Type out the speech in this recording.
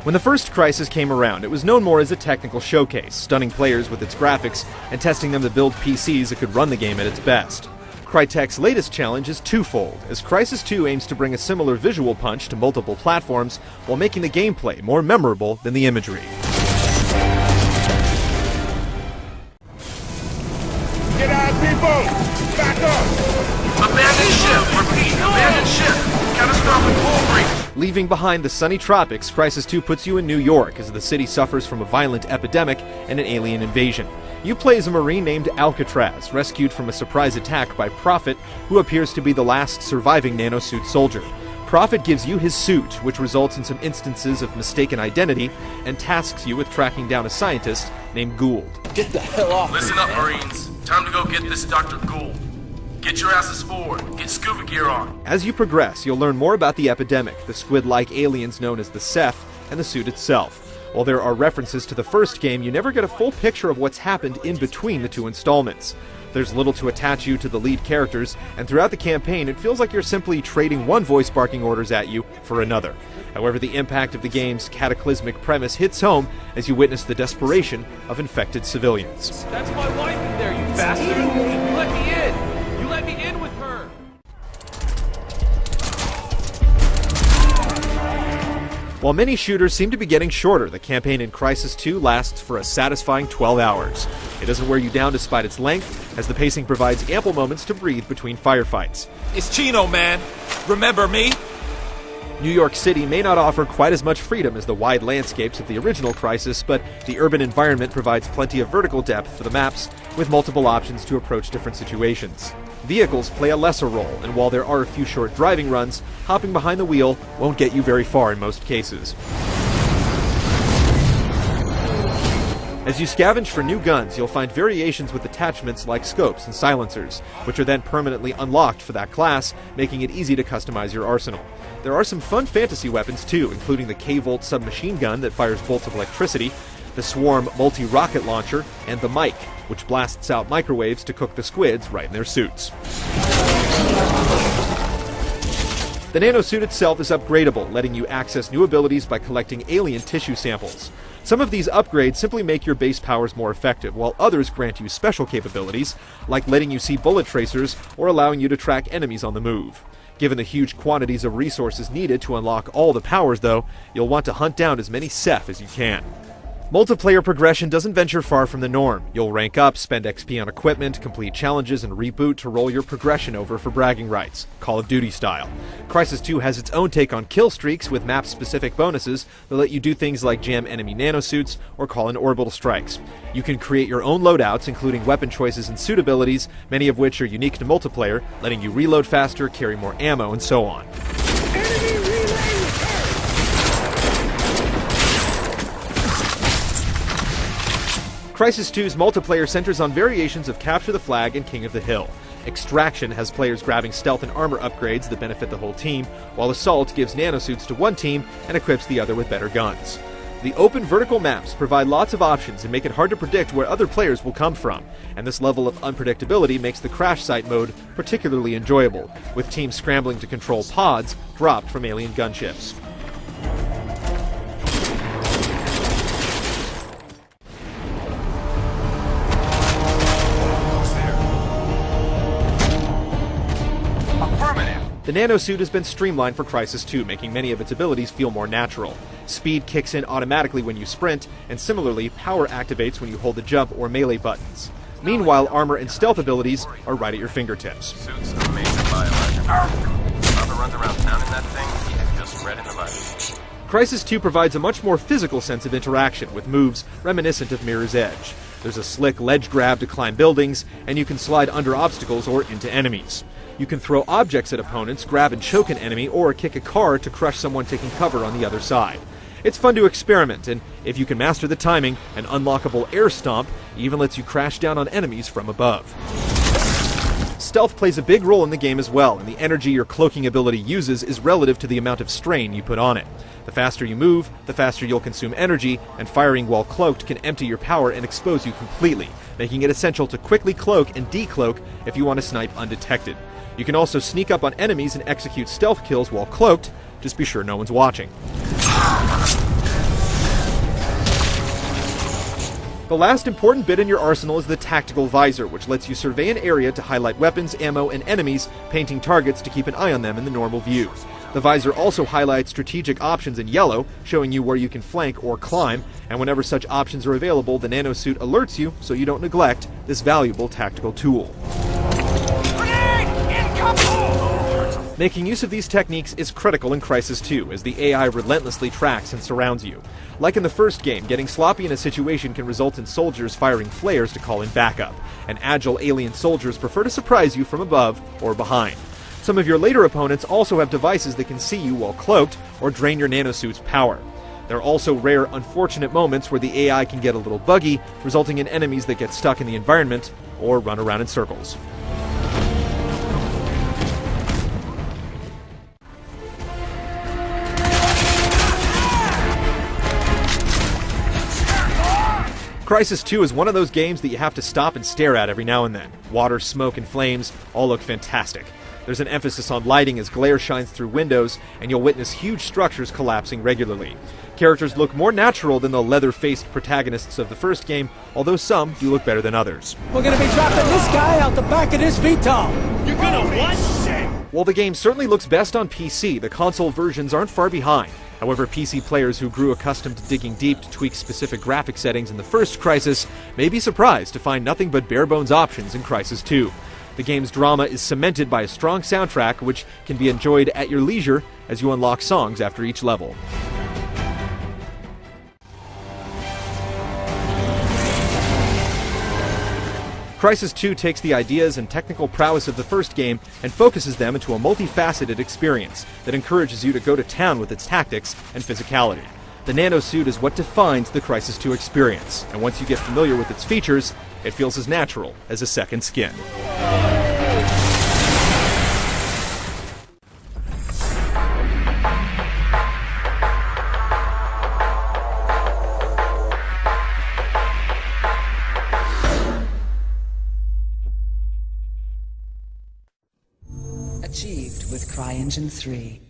When the first Crysis came around, it was known more as a technical showcase, stunning players with its graphics and testing them to build PCs that could run the game at its best. Crytek's latest challenge is twofold, as Crysis 2 aims to bring a similar visual punch to multiple platforms while making the gameplay more memorable than the imagery. Get out, people! Back up! Abandon ship! Repeat, abandon ship! Catastrophic hull breach! Leaving behind the sunny tropics, Crysis 2 puts you in New York as the city suffers from a violent epidemic and an alien invasion. You play as a Marine named Alcatraz, rescued from a surprise attack by Prophet, who appears to be the last surviving nanosuit soldier. Prophet gives you his suit, which results in some instances of mistaken identity, and tasks you with tracking down a scientist named Gould. Get the hell off me, Listen up, Marines. Time to go get this Dr. Gould. Get your asses forward. Get scuba gear on. As you progress, you'll learn more about the epidemic, the squid-like aliens known as the Ceph, and the suit itself. While there are references to the first game, you never get a full picture of what's happened in between the two installments. There's little to attach you to the lead characters, and throughout the campaign it feels like you're simply trading one voice barking orders at you for another. However, the impact of the game's cataclysmic premise hits home as you witness the desperation of infected civilians. That's my wife in there, you bastard! You let me in! You let me in with her! While many shooters seem to be getting shorter, the campaign in Crysis 2 lasts for a satisfying 12 hours. It doesn't wear you down despite its length, as the pacing provides ample moments to breathe between firefights. It's Chino, man! Remember me? New York City may not offer quite as much freedom as the wide landscapes of the original Crysis, but the urban environment provides plenty of vertical depth for the maps, with multiple options to approach different situations. Vehicles play a lesser role, and while there are a few short driving runs, hopping behind the wheel won't get you very far in most cases. As you scavenge for new guns, you'll find variations with attachments like scopes and silencers, which are then permanently unlocked for that class, making it easy to customize your arsenal. There are some fun fantasy weapons too, including the K-Volt submachine gun that fires bolts of electricity, the Swarm multi-rocket launcher, and the Mike, which blasts out microwaves to cook the squids right in their suits. The nanosuit itself is upgradable, letting you access new abilities by collecting alien tissue samples. Some of these upgrades simply make your base powers more effective, while others grant you special capabilities, like letting you see bullet tracers or allowing you to track enemies on the move. Given the huge quantities of resources needed to unlock all the powers, though, you'll want to hunt down as many Ceph as you can. Multiplayer progression doesn't venture far from the norm. You'll rank up, spend XP on equipment, complete challenges, and reboot to roll your progression over for bragging rights, Call of Duty style. Crysis 2 has its own take on kill streaks with map-specific bonuses that let you do things like jam enemy nanosuits or call in orbital strikes. You can create your own loadouts, including weapon choices and suit abilities, many of which are unique to multiplayer, letting you reload faster, carry more ammo, and so on. Crysis 2's multiplayer centers on variations of Capture the Flag and King of the Hill. Extraction has players grabbing stealth and armor upgrades that benefit the whole team, while Assault gives nanosuits to one team and equips the other with better guns. The open vertical maps provide lots of options and make it hard to predict where other players will come from, and this level of unpredictability makes the crash site mode particularly enjoyable, with teams scrambling to control pods dropped from alien gunships. The nanosuit has been streamlined for Crysis 2, making many of its abilities feel more natural. Speed kicks in automatically when you sprint, and similarly, power activates when you hold the jump or melee buttons. Meanwhile, armor and stealth abilities are right at your fingertips. Suit's amazing bioelectric. Father runs around town in that thing, he's just red in the body. Crysis 2 provides a much more physical sense of interaction, with moves reminiscent of Mirror's Edge. There's a slick ledge grab to climb buildings, and you can slide under obstacles or into enemies. You can throw objects at opponents, grab and choke an enemy, or kick a car to crush someone taking cover on the other side. It's fun to experiment, and if you can master the timing, an unlockable air stomp even lets you crash down on enemies from above. Stealth plays a big role in the game as well, and the energy your cloaking ability uses is relative to the amount of strain you put on it. The faster you move, the faster you'll consume energy, and firing while cloaked can empty your power and expose you completely, making it essential to quickly cloak and decloak if you want to snipe undetected. You can also sneak up on enemies and execute stealth kills while cloaked, just be sure no one's watching. The last important bit in your arsenal is the tactical visor, which lets you survey an area to highlight weapons, ammo, and enemies, painting targets to keep an eye on them in the normal view. The visor also highlights strategic options in yellow, showing you where you can flank or climb, and whenever such options are available, the nanosuit alerts you so you don't neglect this valuable tactical tool. Making use of these techniques is critical in Crysis 2, as the AI relentlessly tracks and surrounds you. Like in the first game, getting sloppy in a situation can result in soldiers firing flares to call in backup, and agile alien soldiers prefer to surprise you from above or behind. Some of your later opponents also have devices that can see you while cloaked or drain your nanosuit's power. There are also rare, unfortunate moments where the AI can get a little buggy, resulting in enemies that get stuck in the environment or run around in circles. Crysis 2 is one of those games that you have to stop and stare at every now and then. Water, smoke, and flames all look fantastic. There's an emphasis on lighting as glare shines through windows, and you'll witness huge structures collapsing regularly. Characters look more natural than the leather-faced protagonists of the first game, although some do look better than others. We're gonna be dropping this guy out the back of this VTOL! You're gonna what? While the game certainly looks best on PC, the console versions aren't far behind. However, PC players who grew accustomed to digging deep to tweak specific graphic settings in the first Crysis may be surprised to find nothing but bare-bones options in Crysis 2. The game's drama is cemented by a strong soundtrack, which can be enjoyed at your leisure as you unlock songs after each level. Crysis 2 takes the ideas and technical prowess of the first game and focuses them into a multifaceted experience that encourages you to go to town with its tactics and physicality. The nanosuit is what defines the Crysis 2 experience, and once you get familiar with its features, it feels as natural as a second skin. Achieved with CryEngine 3.